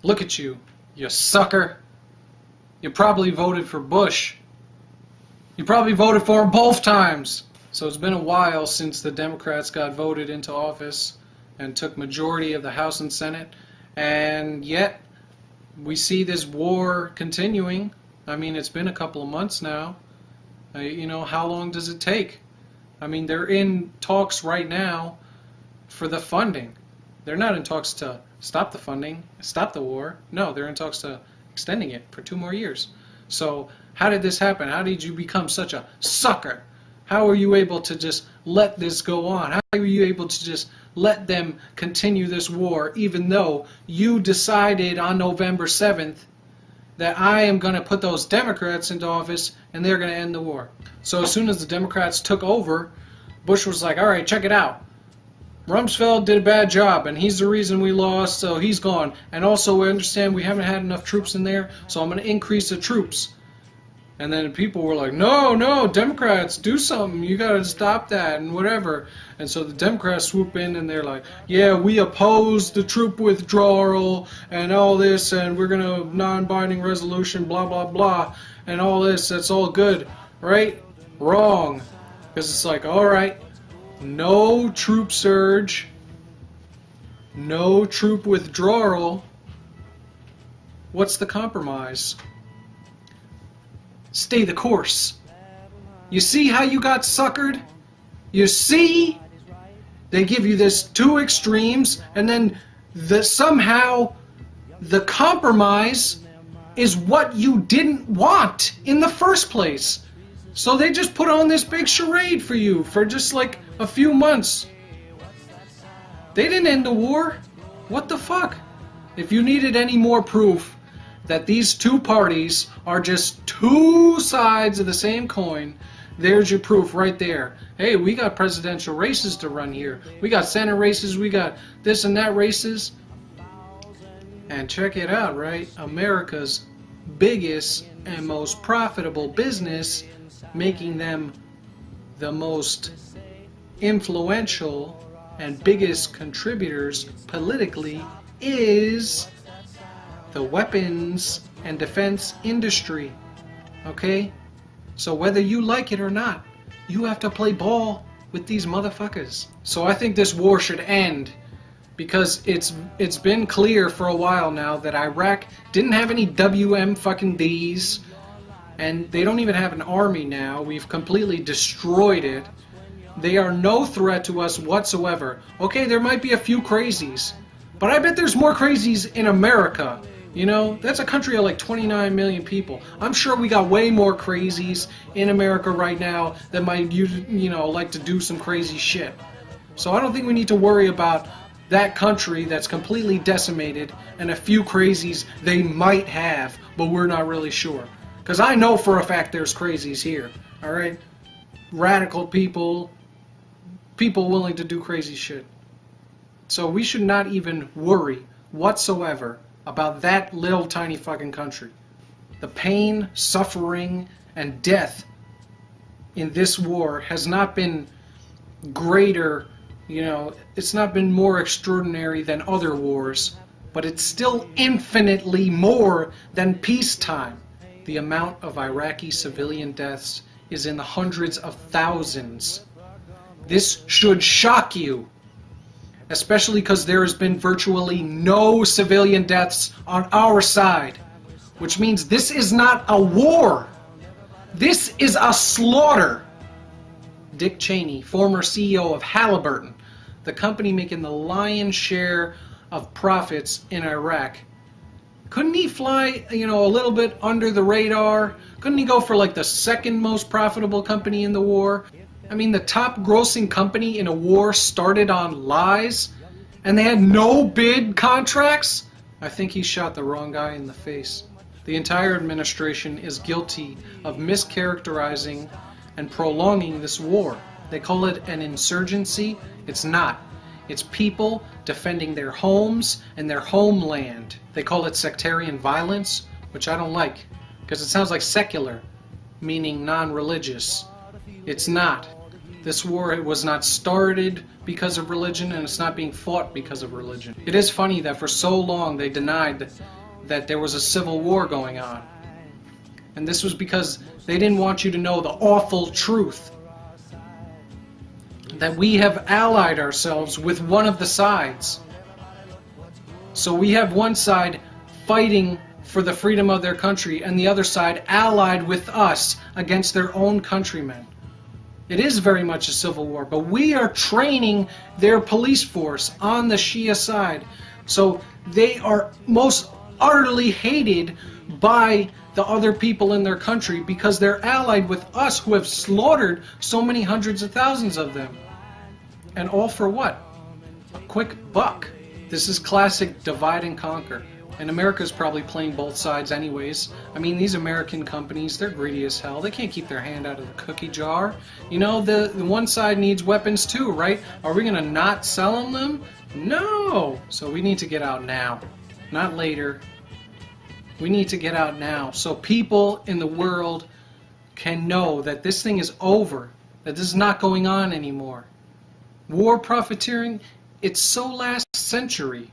Look at you, you sucker. You probably voted for Bush. You probably voted for him both times. So it's been a while since the Democrats got voted into office and took majority of the House and Senate, and yet we see this war continuing. I mean, it's been a couple of months now. You know, how long does it take? I mean, they're in talks right now for the funding. They're not in talks to stop the funding, stop the war. No, they're in talks to extending it for 2 more years. So how did this happen? How did you become such a sucker? How are you able to just let this go on? How are you able to just let them continue this war, even though you decided on November 7th that I am going to put those Democrats into office and they're going to end the war? So as soon as the Democrats took over, Bush was like, all right, check it out. Rumsfeld did a bad job, and he's the reason we lost, so he's gone. And also, we understand we haven't had enough troops in there, so I'm going to increase the troops. And then people were like, no, Democrats, do something. You got to stop that and whatever. And so the Democrats swoop in and they're like, yeah, we oppose the troop withdrawal and all this, and we're going to non-binding resolution, blah, blah, blah, and all this. That's all good, right? Wrong. Because it's like, all right, no troop surge, no troop withdrawal. What's the compromise? Stay the course. You see how you got suckered? You see? They give you this 2 extremes, and then somehow the compromise is what you didn't want in the first place. So they just put on this big charade for you for just like a few months. They didn't end the war. What the fuck? If you needed any more proof that these 2 parties are just 2 sides of the same coin, there's your proof right there. Hey, we got presidential races to run here. We got Senate races, we got this and that races. And check it out, right? America's biggest and most profitable business, making them the most influential and biggest contributors politically, is the weapons and defense industry. Okay? So whether you like it or not, you have to play ball with these motherfuckers. So I think this war should end, because it's been clear for a while now that Iraq didn't have any WM fucking Ds, and they don't even have an army now. We've completely destroyed it. They are no threat to us whatsoever. Okay, there might be a few crazies, but I bet there's more crazies in America. You know, that's a country of like 29 million people. I'm sure we got way more crazies in America right now that might, you know, like to do some crazy shit. So I don't think we need to worry about that country that's completely decimated and a few crazies they might have, but we're not really sure. Because I know for a fact there's crazies here, alright? Radical people, people willing to do crazy shit. So we should not even worry whatsoever about that little tiny fucking country. The pain, suffering, and death in this war has not been greater, you know, it's not been more extraordinary than other wars, but it's still infinitely more than peacetime. The amount of Iraqi civilian deaths is in the hundreds of thousands. This should shock you, especially because there has been virtually no civilian deaths on our side, which means this is not a war. This is a slaughter. Dick Cheney, former CEO of Halliburton, the company making the lion's share of profits in Iraq, couldn't he fly, you know, a little bit under the radar? Couldn't he go for like the 2nd most profitable company in the war? I mean, the top grossing company in a war started on lies, and they had no bid contracts? I think he shot the wrong guy in the face. The entire administration is guilty of mischaracterizing and prolonging this war. They call it an insurgency. It's not. It's people defending their homes and their homeland. They call it sectarian violence, which I don't like, because it sounds like secular, meaning non-religious. It's not. This war, it was not started because of religion, and it's not being fought because of religion. It is funny that for so long they denied that there was a civil war going on. And this was because they didn't want you to know the awful truth. That we have allied ourselves with one of the sides. So we have one side fighting for the freedom of their country, and the other side allied with us against their own countrymen. It is very much a civil war, but we are training their police force on the Shia side. So they are most utterly hated by the other people in their country because they're allied with us, who have slaughtered so many hundreds of thousands of them. And all for what? A quick buck. This is classic divide and conquer. And America's probably playing both sides anyways. I mean, these American companies, they're greedy as hell. They can't keep their hand out of the cookie jar. You know, the one side needs weapons too, right? Are we going to not sell them? No! So we need to get out now, not later. We need to get out now so people in the world can know that this thing is over, that this is not going on anymore. War profiteering, it's so last century.